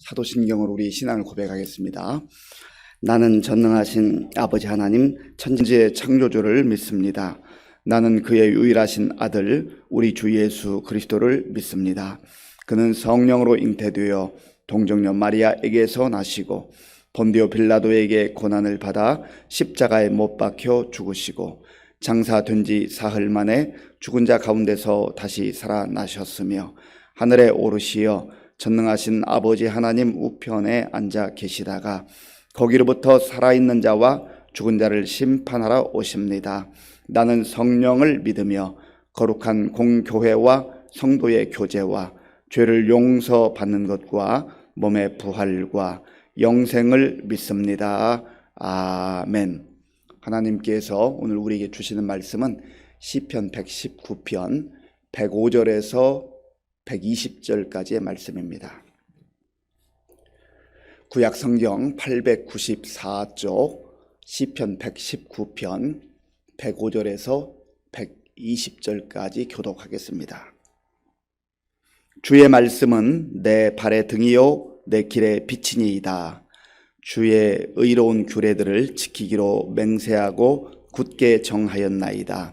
사도신경으로 우리 신앙을 고백하겠습니다. 나는 전능하신 아버지 하나님 천지의 창조주를 믿습니다. 나는 그의 유일하신 아들 우리 주 예수 그리스도를 믿습니다. 그는 성령으로 잉태되어 동정녀 마리아에게서 나시고 본디오 빌라도에게 고난을 받아 십자가에 못 박혀 죽으시고 장사된 지 사흘 만에 죽은 자 가운데서 다시 살아나셨으며 하늘에 오르시어 전능하신 아버지 하나님 우편에 앉아 계시다가 거기로부터 살아있는 자와 죽은 자를 심판하러 오십니다. 나는 성령을 믿으며 거룩한 공교회와 성도의 교제와 죄를 용서받는 것과 몸의 부활과 영생을 믿습니다. 아멘. 하나님께서 오늘 우리에게 주시는 말씀은 시편 119편 105절에서 120절까지의 말씀입니다. 구약성경 894쪽 시편 119편 105절에서 120절까지 교독하겠습니다. 주의 말씀은 내 발의 등이요 내 길의 빛이니이다. 주의 의로운 규례들을 지키기로 맹세하고 굳게 정하였나이다.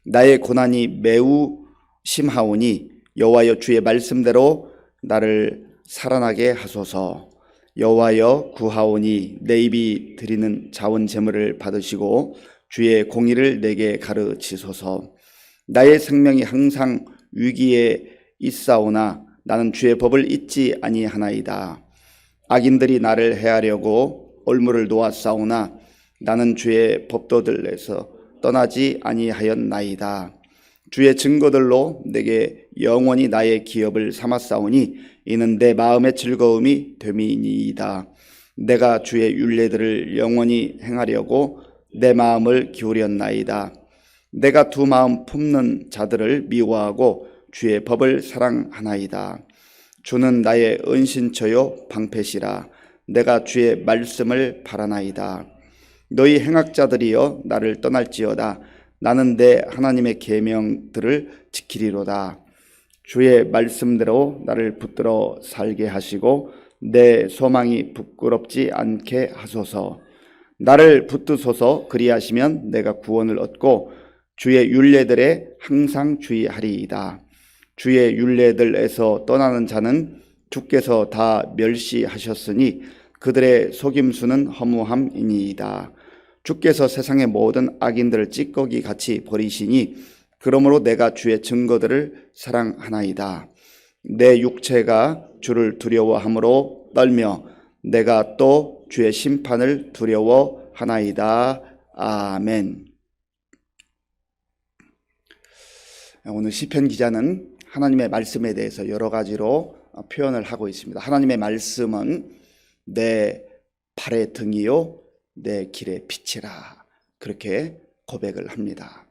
나의 고난이 매우 심하오니 여호와여 주의 말씀대로 나를 살아나게 하소서. 여호와여 구하오니 내 입이 드리는 자원 제물을 받으시고 주의 공의를 내게 가르치소서. 나의 생명이 항상 위기에 있사오나 나는 주의 법을 잊지 아니하나이다. 악인들이 나를 해하려고 올무를 놓았사오나 나는 주의 법도들에서 떠나지 아니하였나이다. 주의 증거들로 내게 영원히 나의 기업을 삼았사오니 이는 내 마음의 즐거움이 됨이니이다. 내가 주의 율례들을 영원히 행하려고 내 마음을 기울였나이다. 내가 두 마음 품는 자들을 미워하고 주의 법을 사랑하나이다. 주는 나의 은신처요 방패시라. 내가 주의 말씀을 바라나이다. 너희 행악자들이여 나를 떠날지어다. 나는 내 하나님의 계명들을 지키리로다. 주의 말씀대로 나를 붙들어 살게 하시고 내 소망이 부끄럽지 않게 하소서. 나를 붙드소서. 그리하시면 내가 구원을 얻고 주의 율례들에 항상 주의하리이다. 주의 율례들에서 떠나는 자는 주께서 다 멸시하셨으니 그들의 속임수는 허무함이니이다. 주께서 세상의 모든 악인들을 찌꺼기 같이 버리시니 그러므로 내가 주의 증거들을 사랑하나이다. 내 육체가 주를 두려워함으로 떨며 내가 또 주의 심판을 두려워하나이다. 아멘. 오늘 시편 기자는 하나님의 말씀에 대해서 여러 가지로 표현을 하고 있습니다. 하나님의 말씀은 내 발의 등이요 내 길의 빛이라, 그렇게 고백을 합니다.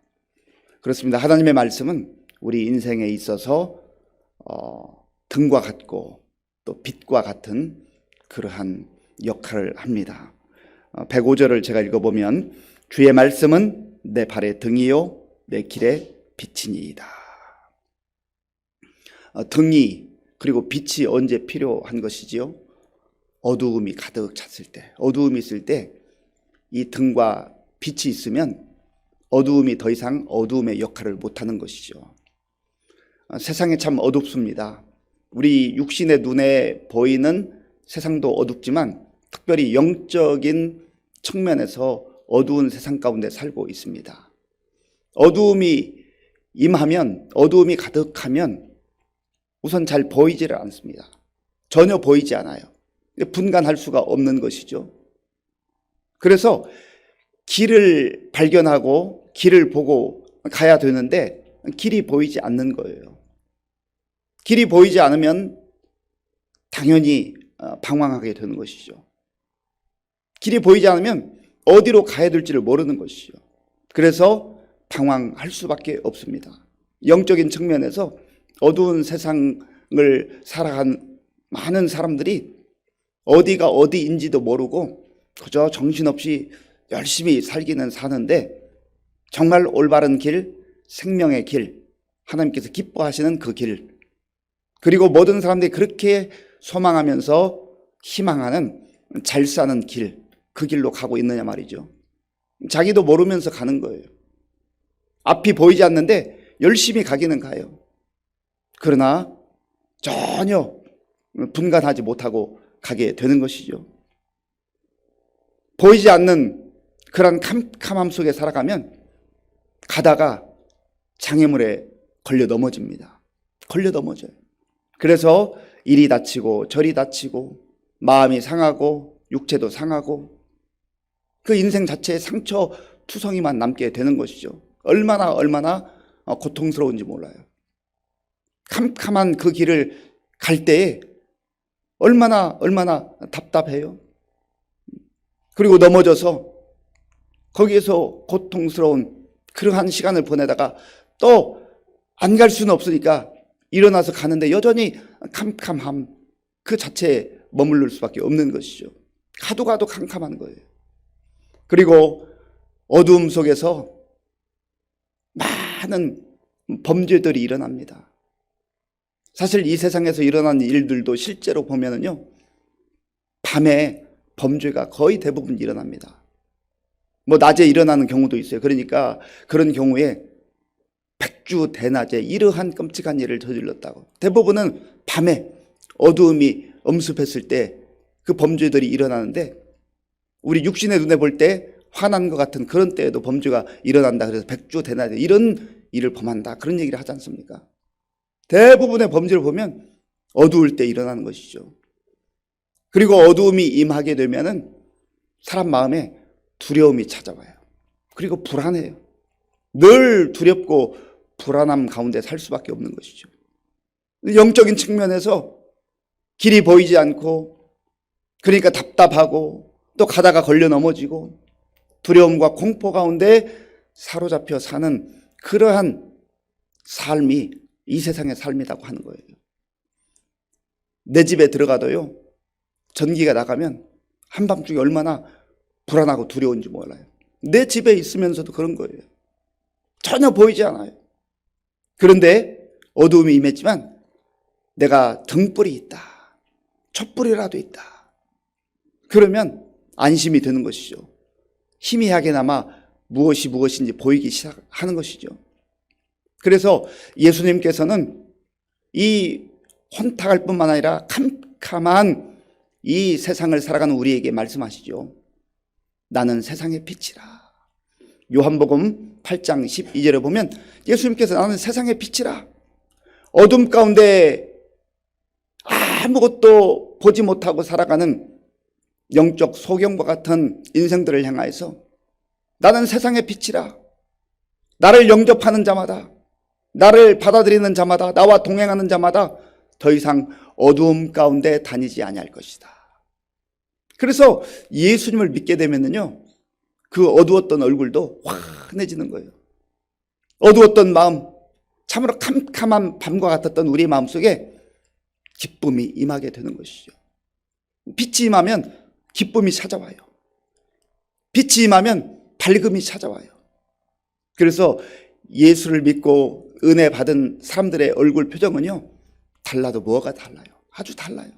그렇습니다. 하나님의 말씀은 우리 인생에 있어서 등과 같고 또 빛과 같은 그러한 역할을 합니다. 105절을 제가 읽어보면 주의 말씀은 내 발의 등이요 내 길의 빛이니이다. 등이 그리고 빛이 언제 필요한 것이지요? 어두움이 가득 찼을 때, 어두움이 있을 때 이 등과 빛이 있으면 어두움이 더 이상 어두움의 역할을 못하는 것이죠. 세상이 참 어둡습니다. 우리 육신의 눈에 보이는 세상도 어둡지만 특별히 영적인 측면에서 어두운 세상 가운데 살고 있습니다. 어두움이 임하면, 어두움이 가득하면 우선 잘 보이지를 않습니다. 전혀 보이지 않아요. 분간할 수가 없는 것이죠. 그래서 길을 발견하고 길을 보고 가야 되는데 길이 보이지 않는 거예요. 길이 보이지 않으면 당연히 방황하게 되는 것이죠. 길이 보이지 않으면 어디로 가야 될지를 모르는 것이죠. 그래서 방황할 수밖에 없습니다. 영적인 측면에서 어두운 세상을 살아간 많은 사람들이 어디가 어디인지도 모르고 그저 정신없이 열심히 살기는 사는데 정말 올바른 길, 생명의 길, 하나님께서 기뻐하시는 그 길, 그리고 모든 사람들이 그렇게 소망하면서 희망하는 잘 사는 길, 그 길로 가고 있느냐 말이죠. 자기도 모르면서 가는 거예요. 앞이 보이지 않는데 열심히 가기는 가요. 그러나 전혀 분간하지 못하고 가게 되는 것이죠. 보이지 않는 그런 캄캄함 속에 살아가면 가다가 장애물에 걸려 넘어집니다. 걸려 넘어져요. 그래서 이리 다치고 저리 다치고 마음이 상하고 육체도 상하고 그 인생 자체에 상처 투성이만 남게 되는 것이죠. 얼마나 고통스러운지 몰라요. 캄캄한 그 길을 갈 때에 얼마나 답답해요. 그리고 넘어져서 거기에서 고통스러운 그러한 시간을 보내다가 또 안 갈 수는 없으니까 일어나서 가는데 여전히 캄캄함 그 자체에 머무를 수밖에 없는 것이죠. 가도 캄캄한 거예요. 그리고 어두움 속에서 많은 범죄들이 일어납니다. 사실 이 세상에서 일어나는 일들도 실제로 보면은요, 밤에 범죄가 거의 대부분 일어납니다. 뭐 낮에 일어나는 경우도 있어요. 그러니까 그런 경우에 백주 대낮에 이러한 끔찍한 일을 저질렀다고. 대부분은 밤에 어두움이 엄습했을 때 그 범죄들이 일어나는데 우리 육신의 눈에 볼 때 화난 것 같은 그런 때에도 범죄가 일어난다. 그래서 백주 대낮에 이런 일을 범한다. 그런 얘기를 하지 않습니까? 대부분의 범죄를 보면 어두울 때 일어나는 것이죠. 그리고 어두움이 임하게 되면은 사람 마음에 두려움이 찾아와요. 그리고 불안해요. 늘 두렵고 불안함 가운데 살 수밖에 없는 것이죠. 영적인 측면에서 길이 보이지 않고 그러니까 답답하고 또 가다가 걸려 넘어지고 두려움과 공포 가운데 사로잡혀 사는 그러한 삶이 이 세상의 삶이라고 하는 거예요. 내 집에 들어가도요, 전기가 나가면 한밤중에 얼마나 불안하고 두려운지 몰라요. 내 집에 있으면서도 그런 거예요. 전혀 보이지 않아요. 그런데 어두움이 임했지만 내가 등불이 있다, 촛불이라도 있다, 그러면 안심이 되는 것이죠. 희미하게나마 무엇인지 보이기 시작하는 것이죠. 그래서 예수님께서는 이 혼탁할 뿐만 아니라 캄캄한 이 세상을 살아가는 우리에게 말씀하시죠. 나는 세상의 빛이라. 요한복음 8장 12절에 보면 예수님께서 나는 세상의 빛이라. 어둠 가운데 아무것도 보지 못하고 살아가는 영적 소경과 같은 인생들을 향하여서 나는 세상의 빛이라. 나를 영접하는 자마다, 나를 받아들이는 자마다, 나와 동행하는 자마다 더 이상 어두움 가운데 다니지 아니할 것이다. 그래서 예수님을 믿게 되면요, 그 어두웠던 얼굴도 환해지는 거예요. 어두웠던 마음, 참으로 캄캄한 밤과 같았던 우리의 마음속에 기쁨이 임하게 되는 것이죠. 빛이 임하면 기쁨이 찾아와요. 빛이 임하면 밝음이 찾아와요. 그래서 예수를 믿고 은혜 받은 사람들의 얼굴 표정은요, 달라도 뭐가 달라요? 아주 달라요.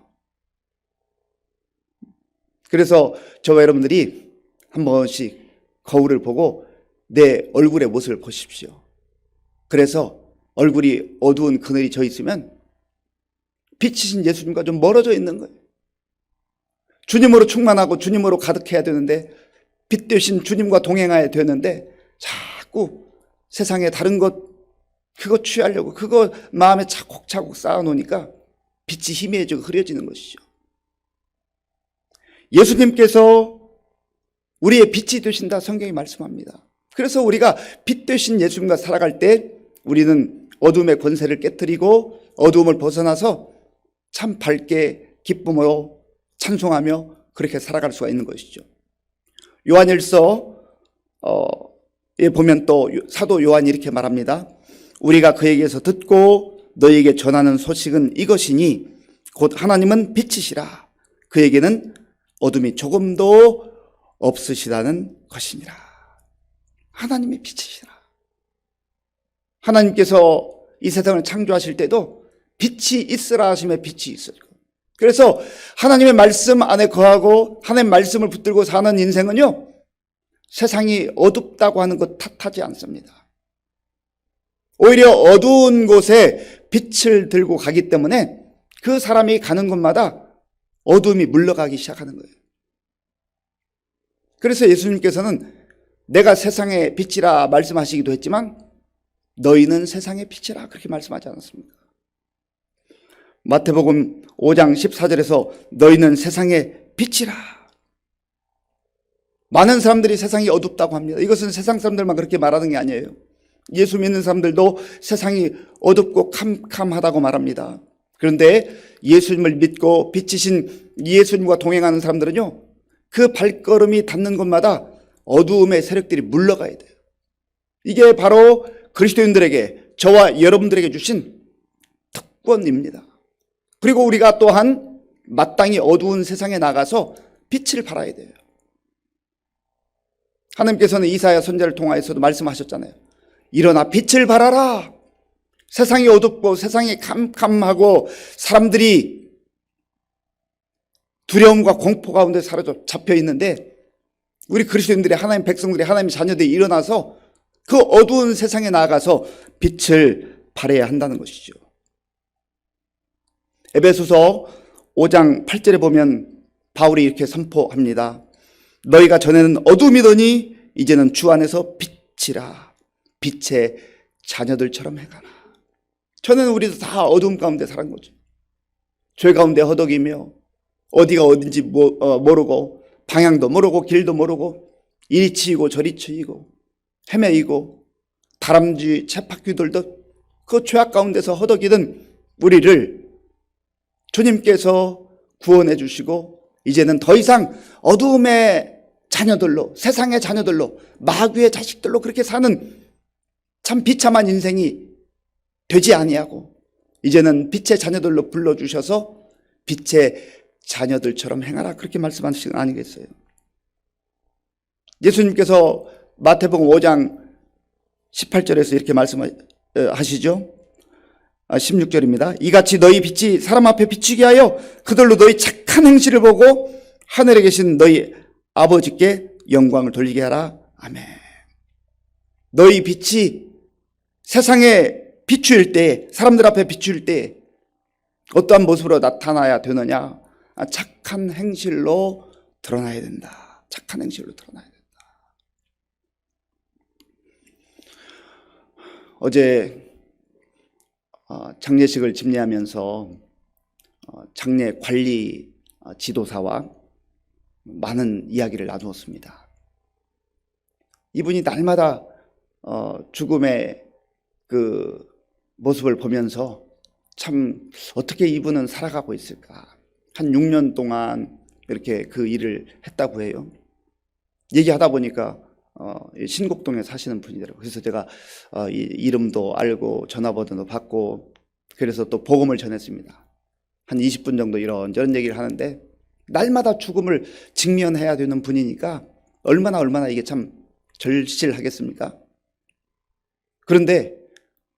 그래서 저와 여러분들이 한 번씩 거울을 보고 내 얼굴의 모습을 보십시오. 그래서 얼굴이 어두운 그늘이 져 있으면 빛이신 예수님과 좀 멀어져 있는 거예요. 주님으로 충만하고 주님으로 가득해야 되는데, 빛 되신 주님과 동행해야 되는데 자꾸 세상에 다른 것, 그거 취하려고 그거 마음에 차곡차곡 쌓아놓으니까 빛이 희미해지고 흐려지는 것이죠. 예수님께서 우리의 빛이 되신다, 성경이 말씀합니다. 그래서 우리가 빛 되신 예수님과 살아갈 때 우리는 어둠의 권세를 깨트리고 어두움을 벗어나서 참 밝게 기쁨으로 찬송하며 그렇게 살아갈 수가 있는 것이죠. 요한일서에 보면 또 사도 요한이 이렇게 말합니다. 우리가 그에게서 듣고 너희에게 전하는 소식은 이것이니 곧 하나님은 빛이시라. 그에게는 어둠이 조금도 없으시다는 것이니라. 하나님이 빛이시라. 하나님께서 이 세상을 창조하실 때도 빛이 있으라 하심에 빛이 있었고, 그래서 하나님의 말씀 안에 거하고 하나님의 말씀을 붙들고 사는 인생은요, 세상이 어둡다고 하는 것 탓하지 않습니다. 오히려 어두운 곳에 빛을 들고 가기 때문에 그 사람이 가는 곳마다 어둠이 물러가기 시작하는 거예요. 그래서 예수님께서는 내가 세상의 빛이라 말씀하시기도 했지만 너희는 세상의 빛이라 그렇게 말씀하지 않았습니까? 마태복음 5장 14절에서 너희는 세상의 빛이라. 많은 사람들이 세상이 어둡다고 합니다. 이것은 세상 사람들만 그렇게 말하는 게 아니에요. 예수 믿는 사람들도 세상이 어둡고 캄캄하다고 말합니다. 그런데 예수님을 믿고 빛이신 예수님과 동행하는 사람들은요, 그 발걸음이 닿는 곳마다 어두움의 세력들이 물러가야 돼요. 이게 바로 그리스도인들에게, 저와 여러분들에게 주신 특권입니다. 그리고 우리가 또한 마땅히 어두운 세상에 나가서 빛을 발하야 돼요. 하나님께서는 이사야 선지자를 통하여서도 말씀하셨잖아요. 일어나 빛을 발하라. 세상이 어둡고 세상이 캄캄하고 사람들이 두려움과 공포 가운데 사로잡혀 있는데 우리 그리스도인들이, 하나님 백성들이, 하나님의 자녀들이 일어나서 그 어두운 세상에 나아가서 빛을 발해야 한다는 것이죠. 에베소서 5장 8절에 보면 바울이 이렇게 선포합니다. 너희가 전에는 어둠이더니 이제는 주 안에서 빛이라. 빛의 자녀들처럼 행하라. 전에는 우리도 다 어두움 가운데 살은 거죠. 죄 가운데 허덕이며 어디가 어딘지 모르고 방향도 모르고 길도 모르고 이리 치이고 저리 치이고 헤매이고 다람쥐 쳇바퀴 돌듯 그 죄악 가운데서 허덕이던 우리를 주님께서 구원해 주시고 이제는 더 이상 어두움의 자녀들로, 세상의 자녀들로, 마귀의 자식들로 그렇게 사는 참 비참한 인생이 되지 아니하고 이제는 빛의 자녀들로 불러주셔서 빛의 자녀들처럼 행하라, 그렇게 말씀하시는 거 아니겠어요? 예수님께서 마태복음 5장 18절에서 이렇게 말씀하시죠. 16절입니다. 이같이 너희 빛이 사람 앞에 비추게 하여 그들로 너희 착한 행실을 보고 하늘에 계신 너희 아버지께 영광을 돌리게 하라. 아멘. 너희 빛이 세상에 비추일 때, 사람들 앞에 비추일 때 어떠한 모습으로 나타나야 되느냐? 착한 행실로 드러나야 된다. 착한 행실로 드러나야 된다. 어제 장례식을 집례하면서 장례 관리 지도사와 많은 이야기를 나누었습니다. 이분이 날마다 죽음의 그 모습을 보면서 참 어떻게 이분은 살아가고 있을까. 한 6년 동안 이렇게 그 일을 했다고 해요. 얘기하다 보니까 신곡동에 사시는 분이더라고요. 그래서 제가 이름도 알고 전화번호도 받고 그래서 또 복음을 전했습니다. 한 20분 정도 이런저런 얘기를 하는데 날마다 죽음을 직면해야 되는 분이니까 얼마나 이게 참 절실하겠습니까? 그런데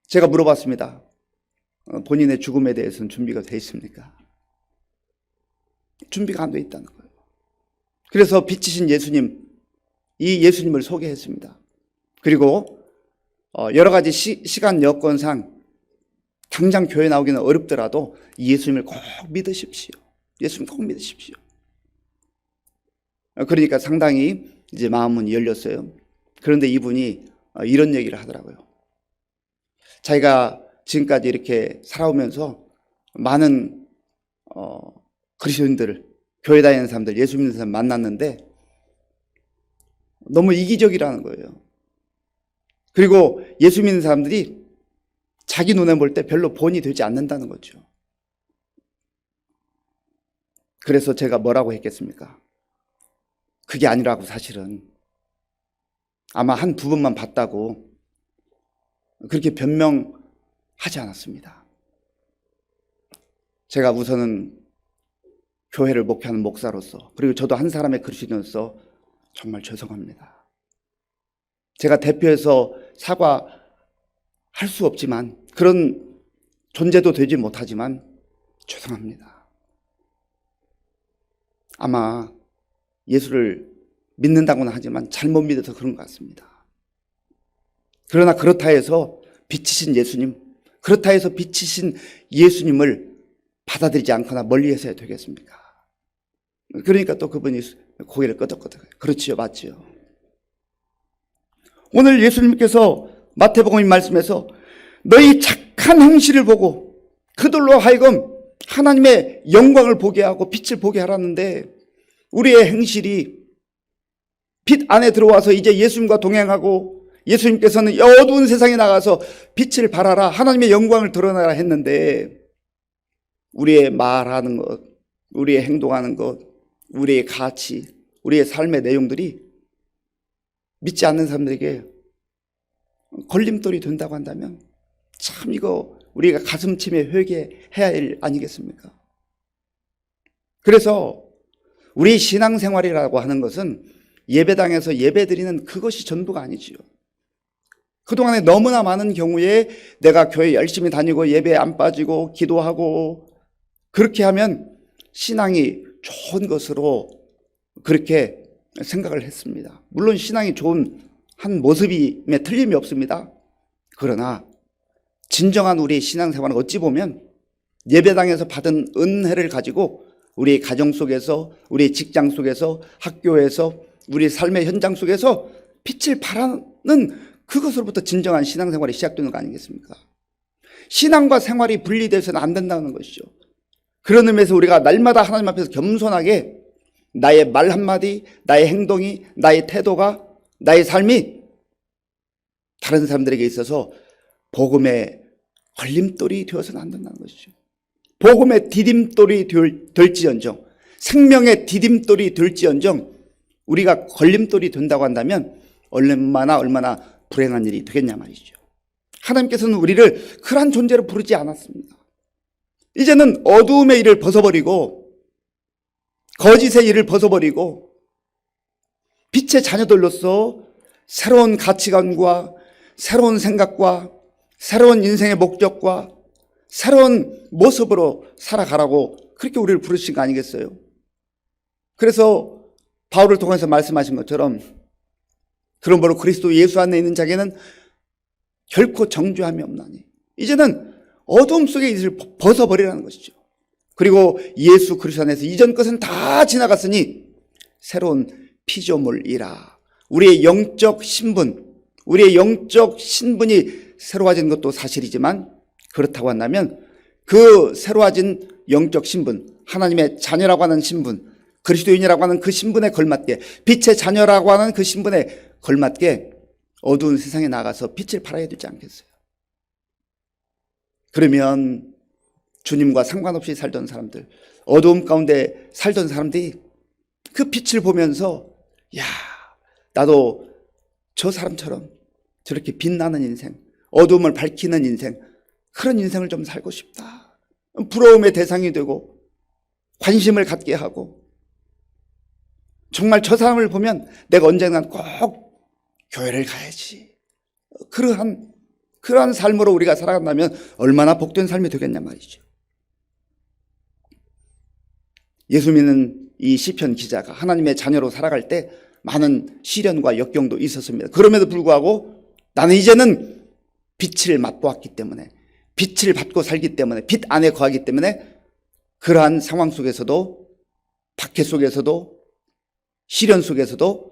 제가 물어봤습니다. 본인의 죽음에 대해서는 준비가 돼 있습니까? 준비가 안 돼 있다는 거예요. 그래서 빛이신 예수님, 이 예수님을 소개했습니다. 그리고 여러 가지 시간 여건상 당장 교회 나오기는 어렵더라도 예수님을 꼭 믿으십시오. 예수님 꼭 믿으십시오. 그러니까 상당히 이제 마음은 열렸어요. 그런데 이분이 이런 얘기를 하더라고요. 자기가 지금까지 이렇게 살아오면서 많은 그리스도인들을, 교회 다니는 사람들, 예수 믿는 사람 만났는데 너무 이기적이라는 거예요. 그리고 예수 믿는 사람들이 자기 눈에 볼 때 별로 본이 되지 않는다는 거죠. 그래서 제가 뭐라고 했겠습니까? 그게 아니라고. 사실은 아마 한 두 번만 봤다고 그렇게 변명하지 않았습니다. 제가 우선은 교회를 목회하는 목사로서, 그리고 저도 한 사람의 그리스도인으로서 정말 죄송합니다. 제가 대표해서 사과할 수 없지만, 그런 존재도 되지 못하지만 죄송합니다. 아마 예수를 믿는다고는 하지만 잘못 믿어서 그런 것 같습니다. 그러나 그렇다 해서 빛이신 예수님, 그렇다 해서 빛이신 예수님을 받아들이지 않거나 멀리해서야 되겠습니까? 그러니까 또 그분이 고개를 끄덕끄덕해요. 그렇지요, 맞지요. 오늘 예수님께서 마태복음 말씀에서 너희 착한 행실을 보고 그들로 하여금 하나님의 영광을 보게 하고 빛을 보게 하라는데, 우리의 행실이 빛 안에 들어와서 이제 예수님과 동행하고 예수님께서는 어두운 세상에 나가서 빛을 발하라, 하나님의 영광을 드러내라 했는데, 우리의 말하는 것, 우리의 행동하는 것, 우리의 가치, 우리의 삶의 내용들이 믿지 않는 사람들에게 걸림돌이 된다고 한다면 참 이거 우리가 가슴침에 회개해야 할 일 아니겠습니까? 그래서 우리 신앙생활이라고 하는 것은 예배당에서 예배드리는 그것이 전부가 아니지요. 그동안에 너무나 많은 경우에 내가 교회 열심히 다니고 예배에 안 빠지고 기도하고 그렇게 하면 신앙이 좋은 것으로 그렇게 생각을 했습니다. 물론 신앙이 좋은 한 모습임에 틀림이 없습니다. 그러나 진정한 우리의 신앙생활은 어찌 보면 예배당에서 받은 은혜를 가지고 우리 가정 속에서, 우리 직장 속에서, 학교에서, 우리 삶의 현장 속에서 빛을 발하는 그것으로부터 진정한 신앙생활이 시작되는 거 아니겠습니까? 신앙과 생활이 분리돼서는 안 된다는 것이죠. 그런 의미에서 우리가 날마다 하나님 앞에서 겸손하게 나의 말 한마디, 나의 행동이, 나의 태도가, 나의 삶이 다른 사람들에게 있어서 복음의 걸림돌이 되어서는 안 된다는 것이죠. 복음의 디딤돌이 될지언정, 생명의 디딤돌이 될지언정 우리가 걸림돌이 된다고 한다면 얼마나 불행한 일이 되겠냐 말이죠. 하나님께서는 우리를 그러한 존재로 부르지 않았습니다. 이제는 어두움의 일을 벗어버리고 거짓의 일을 벗어버리고 빛의 자녀들로서 새로운 가치관과 새로운 생각과 새로운 인생의 목적과 새로운 모습으로 살아가라고 그렇게 우리를 부르신 거 아니겠어요? 그래서 바울을 통해서 말씀하신 것처럼 그러므로 그리스도 예수 안에 있는 자에게는 결코 정죄함이 없나니, 이제는 어두움 속의 일을 벗어버리라는 것이죠. 그리고 예수 그리스도 안에서 이전 것은 다 지나갔으니 새로운 피조물이라. 우리의 영적 신분, 우리의 영적 신분이 새로워진 것도 사실이지만, 그렇다고 한다면 그 새로워진 영적 신분, 하나님의 자녀라고 하는 신분, 그리스도인이라고 하는 그 신분에 걸맞게, 빛의 자녀라고 하는 그 신분에 걸맞게 어두운 세상에 나가서 빛을 발해야 되지 않겠어요? 그러면 주님과 상관없이 살던 사람들, 어두움 가운데 살던 사람들이 그 빛을 보면서 야, 나도 저 사람처럼 저렇게 빛나는 인생, 어두움을 밝히는 인생, 그런 인생을 좀 살고 싶다. 부러움의 대상이 되고 관심을 갖게 하고, 정말 저 사람을 보면 내가 언젠간 꼭 교회를 가야지. 그러한 삶으로 우리가 살아간다면 얼마나 복된 삶이 되겠냐 말이죠. 예수 믿는 이 시편 기자가 하나님의 자녀로 살아갈 때 많은 시련과 역경도 있었습니다. 그럼에도 불구하고 나는 이제는 빛을 맛보았기 때문에, 빛을 받고 살기 때문에, 빛 안에 거하기 때문에 그러한 상황 속에서도, 박해 속에서도, 시련 속에서도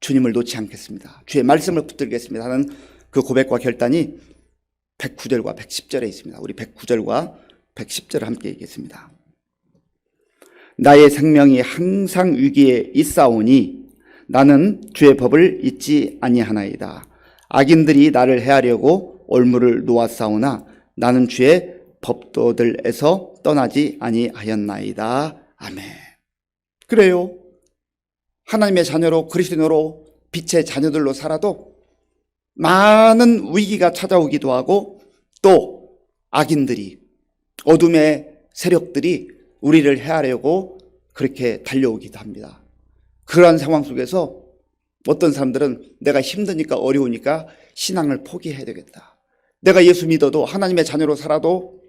주님을 놓지 않겠습니다. 주의 말씀을 붙들겠습니다 하는 그 고백과 결단이 109절과 110절에 있습니다. 우리 109절과 110절을 함께 읽겠습니다. 나의 생명이 항상 위기에 있사오니 나는 주의 법을 잊지 아니하나이다. 악인들이 나를 해하려고 올무를 놓았사오나 나는 주의 법도들에서 떠나지 아니하였나이다. 아멘. 그래요. 하나님의 자녀로, 그리스도인으로, 빛의 자녀들로 살아도 많은 위기가 찾아오기도 하고, 또 악인들이, 어둠의 세력들이 우리를 해하려고 그렇게 달려오기도 합니다. 그러한 상황 속에서 어떤 사람들은 내가 힘드니까, 어려우니까 신앙을 포기해야 되겠다. 내가 예수 믿어도, 하나님의 자녀로 살아도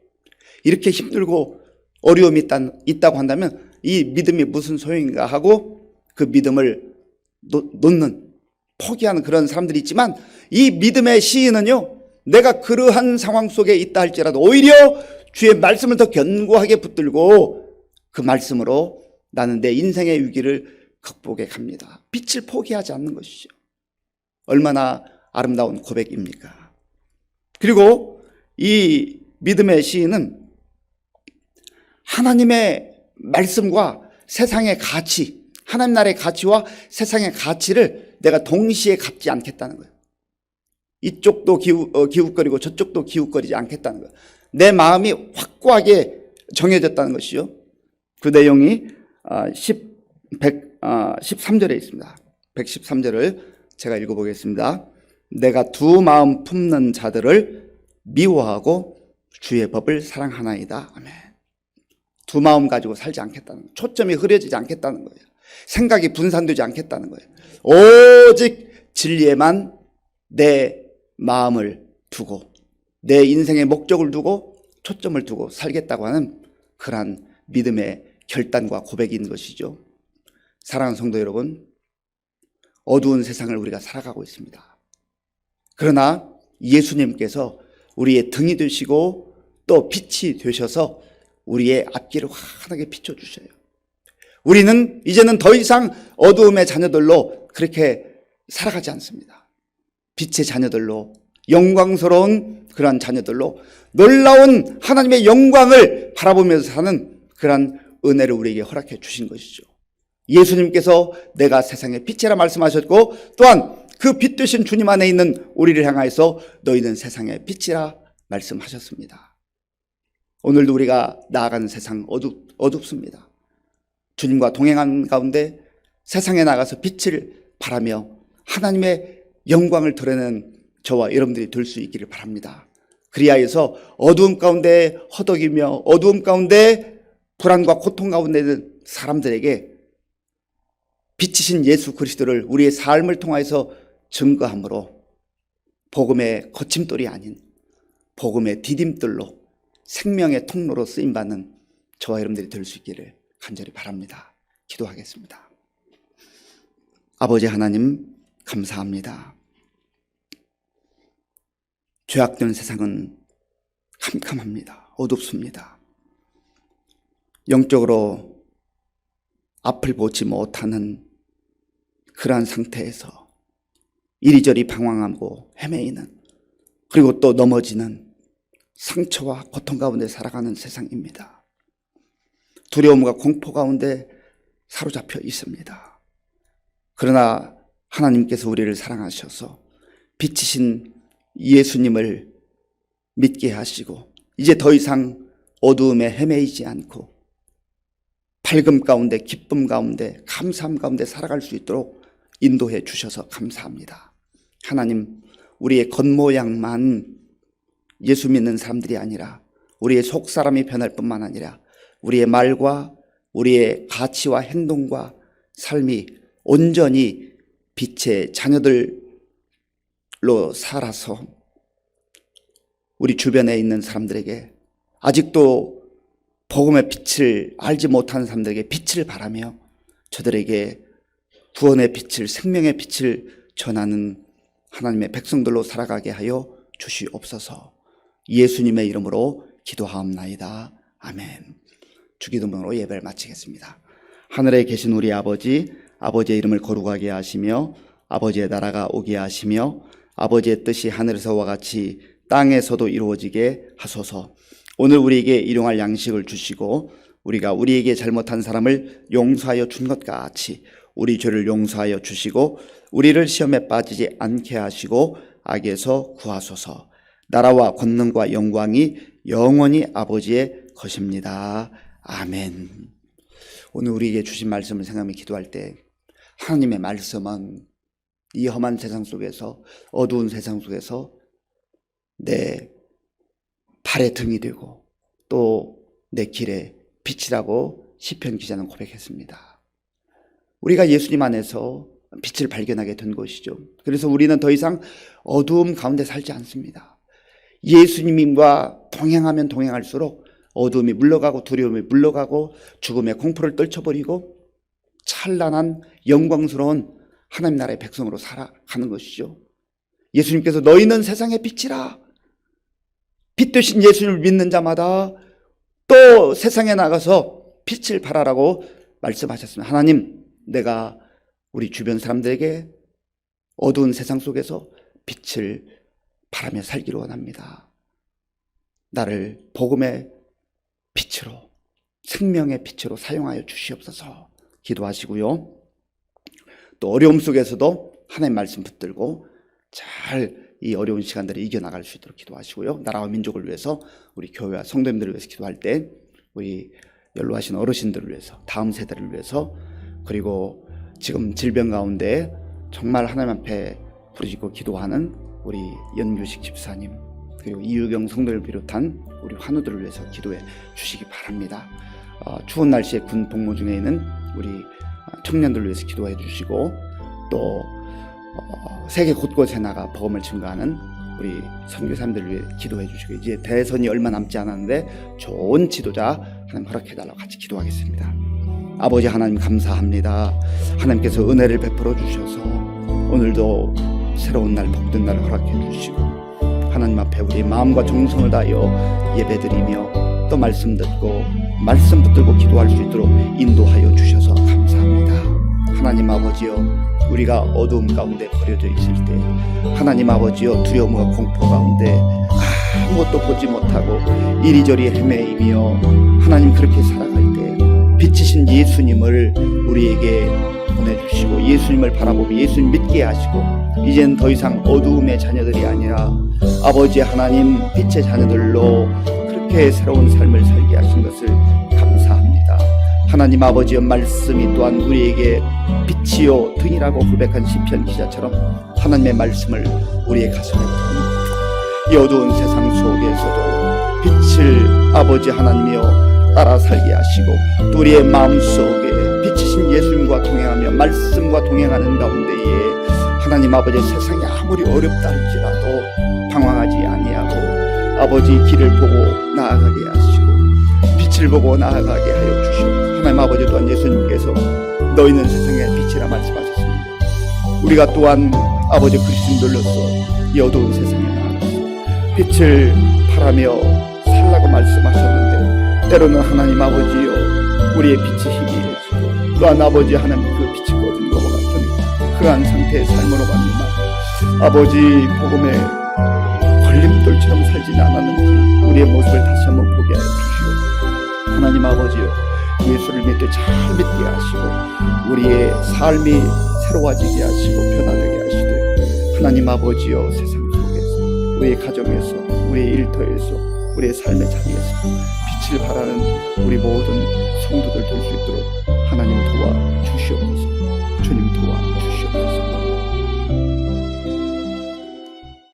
이렇게 힘들고 어려움이 있다고 한다면 이 믿음이 무슨 소용인가 하고 그 믿음을 놓는, 포기하는 그런 사람들이 있지만, 이 믿음의 시인은요, 내가 그러한 상황 속에 있다 할지라도 오히려 주의 말씀을 더 견고하게 붙들고 그 말씀으로 나는 내 인생의 위기를 극복해 갑니다. 빛을 포기하지 않는 것이죠. 얼마나 아름다운 고백입니까? 그리고 이 믿음의 시인은 하나님의 말씀과 세상의 가치, 하나님 나라의 가치와 세상의 가치를 내가 동시에 갖지 않겠다는 거예요. 이쪽도 기웃거리고 저쪽도 기웃거리지 않겠다는 거예요. 내 마음이 확고하게 정해졌다는 것이죠. 그 내용이 13절에 있습니다. 113절을 제가 읽어보겠습니다. 내가 두 마음 품는 자들을 미워하고 주의 법을 사랑하나이다. 아멘. 두 마음 가지고 살지 않겠다는 거예요. 초점이 흐려지지 않겠다는 거예요. 생각이 분산되지 않겠다는 거예요. 오직 진리에만 내 마음을 두고 내 인생의 목적을 두고 초점을 두고 살겠다고 하는 그러한 믿음의 결단과 고백인 것이죠. 사랑하는 성도 여러분, 어두운 세상을 우리가 살아가고 있습니다. 그러나 예수님께서 우리의 등이 되시고 또 빛이 되셔서 우리의 앞길을 환하게 비춰주셔요. 우리는 이제는 더 이상 어두움의 자녀들로 그렇게 살아가지 않습니다. 빛의 자녀들로, 영광스러운 그러한 자녀들로 놀라운 하나님의 영광을 바라보면서 사는 그러한 은혜를 우리에게 허락해 주신 것이죠. 예수님께서 내가 세상의 빛이라 말씀하셨고, 또한 그 빛 되신 주님 안에 있는 우리를 향하여서 너희는 세상의 빛이라 말씀하셨습니다. 오늘도 우리가 나아가는 세상 어둡습니다. 주님과 동행하는 가운데 세상에 나가서 빛을 바라며 하나님의 영광을 드러내는 저와 여러분들이 될 수 있기를 바랍니다. 그리하여서 어두움 가운데 허덕이며 어두움 가운데 불안과 고통 가운데 있는 사람들에게 빛이신 예수 그리스도를 우리의 삶을 통해서 증거함으로 복음의 거침돌이 아닌 복음의 디딤돌로 생명의 통로로 쓰임받는 저와 여러분들이 될 수 있기를 간절히 바랍니다. 기도하겠습니다. 아버지 하나님, 감사합니다. 죄악된 세상은 캄캄합니다. 어둡습니다. 영적으로 앞을 보지 못하는 그러한 상태에서 이리저리 방황하고 헤매이는, 그리고 또 넘어지는 상처와 고통 가운데 살아가는 세상입니다. 두려움과 공포 가운데 사로잡혀 있습니다. 그러나 하나님께서 우리를 사랑하셔서 빛이신 예수님을 믿게 하시고 이제 더 이상 어두움에 헤매이지 않고 밝음 가운데, 기쁨 가운데, 감사함 가운데 살아갈 수 있도록 인도해 주셔서 감사합니다. 하나님, 우리의 겉모양만 예수 믿는 사람들이 아니라 우리의 속사람이 변할 뿐만 아니라 우리의 말과 우리의 가치와 행동과 삶이 온전히 빛의 자녀들로 살아서 우리 주변에 있는 사람들에게, 아직도 복음의 빛을 알지 못하는 사람들에게 빛을 바라며 저들에게 구원의 빛을, 생명의 빛을 전하는 하나님의 백성들로 살아가게 하여 주시옵소서. 예수님의 이름으로 기도하옵나이다. 아멘. 주기도문으로 예배를 마치겠습니다. 하늘에 계신 우리 아버지, 아버지의 이름을 거룩하게 하시며 아버지의 나라가 오게 하시며 아버지의 뜻이 하늘에서와 같이 땅에서도 이루어지게 하소서. 오늘 우리에게 일용할 양식을 주시고 우리가 우리에게 잘못한 사람을 용서하여 준 것 같이 우리 죄를 용서하여 주시고 우리를 시험에 빠지지 않게 하시고 악에서 구하소서. 나라와 권능과 영광이 영원히 아버지의 것입니다. 아멘. 오늘 우리에게 주신 말씀을 생각하며 기도할 때 하나님의 말씀은 이 험한 세상 속에서, 어두운 세상 속에서 내 발의 등이 되고 또 내 길의 빛이라고 시편 기자는 고백했습니다. 우리가 예수님 안에서 빛을 발견하게 된 것이죠. 그래서 우리는 더 이상 어두움 가운데 살지 않습니다. 예수님과 동행하면 동행할수록 어둠이 물러가고 두려움이 물러가고 죽음의 공포를 떨쳐버리고 찬란한 영광스러운 하나님 나라의 백성으로 살아가는 것이죠. 예수님께서 너희는 세상의 빛이라. 빛 되신 예수님을 믿는 자마다 또 세상에 나가서 빛을 발하라고 말씀하셨습니다. 하나님, 내가 우리 주변 사람들에게 어두운 세상 속에서 빛을 발하며 살기를 원합니다. 나를 복음의 빛으로, 생명의 빛으로 사용하여 주시옵소서 기도하시고요. 또 어려움 속에서도 하나님 말씀 붙들고 잘 이 어려운 시간들을 이겨나갈 수 있도록 기도하시고요. 나라와 민족을 위해서, 우리 교회와 성도님들을 위해서 기도할 때 우리 연로하신 어르신들을 위해서, 다음 세대를 위해서, 그리고 지금 질병 가운데 정말 하나님 앞에 부르짖고 기도하는 우리 연규식 집사님, 그리고 이유경 성도를 비롯한 우리 환우들을 위해서 기도해 주시기 바랍니다. 추운 날씨에 군 복무 중에 있는 우리 청년들을 위해서 기도해 주시고, 또 세계 곳곳에 나가 복음을 증거하는 우리 선교사님들을 위해 기도해 주시고, 이제 대선이 얼마 남지 않았는데 좋은 지도자 하나님 허락해달라고 같이 기도하겠습니다. 아버지 하나님 감사합니다. 하나님께서 은혜를 베풀어 주셔서 오늘도 새로운 날, 복된 날을 허락해 주시고, 하나님 앞에 우리 마음과 정성을 다하여 예배드리며 또 말씀 듣고 말씀 붙들고 기도할 수 있도록 인도하여 주셔서 감사합니다. 하나님 아버지여, 우리가 어두움 가운데 버려져 있을 때, 하나님 아버지여, 두려움과 공포 가운데 아무것도 보지 못하고 이리저리 헤매이며 하나님 그렇게 살아갈 때 빛이신 예수님을 우리에게 보내주시고, 예수님을 바라보며 예수님 믿게 하시고, 이젠 더 이상 어두움의 자녀들이 아니라 아버지 하나님 빛의 자녀들로 그렇게 새로운 삶을 살게 하신 것을 감사합니다. 하나님 아버지의 말씀이 또한 우리에게 빛이요 등이라고 고백한 시편 기자처럼 하나님의 말씀을 우리의 가슴에 품고, 이 어두운 세상 속에서도 빛을 아버지 하나님이여 따라 살게 하시고, 또 우리의 마음속에 빛이신 예수님과 동행하며 말씀과 동행하는 가운데에 하나님 아버지, 세상이 아무리 어렵다 할지라도 방황하지 아니하고 아버지 길을 보고 나아가게 하시고 빛을 보고 나아가게 하여 주시옵소서. 하나님 아버지, 또한 예수님께서 너희는 세상의 빛이라 말씀하셨습니다. 우리가 또한 아버지 그리스도인들로서 이 어두운 세상에 나아가서 빛을 발하며 살라고 말씀하셨는데, 때로는 하나님 아버지여, 우리의 빛이 희미해지고 또한 아버지 하나님 그 빛이 꺼진 것과 같은 그러한 상태의 삶으로 말미암아 아버지 복음의 걸림돌처럼 살지는 않았는지 우리의 모습을 다시 한번 보게 하여 주시고, 하나님 아버지여, 예수를 믿게 잘 믿게 하시고 우리의 삶이 새로워지게 하시고 변화되게 하시되, 하나님 아버지여, 세상 속에서, 우리의 가정에서, 우리의 일터에서, 우리의 삶의 자리에서 빛을 발하는 우리 모든 성도들 될 수 있도록 하나님 도와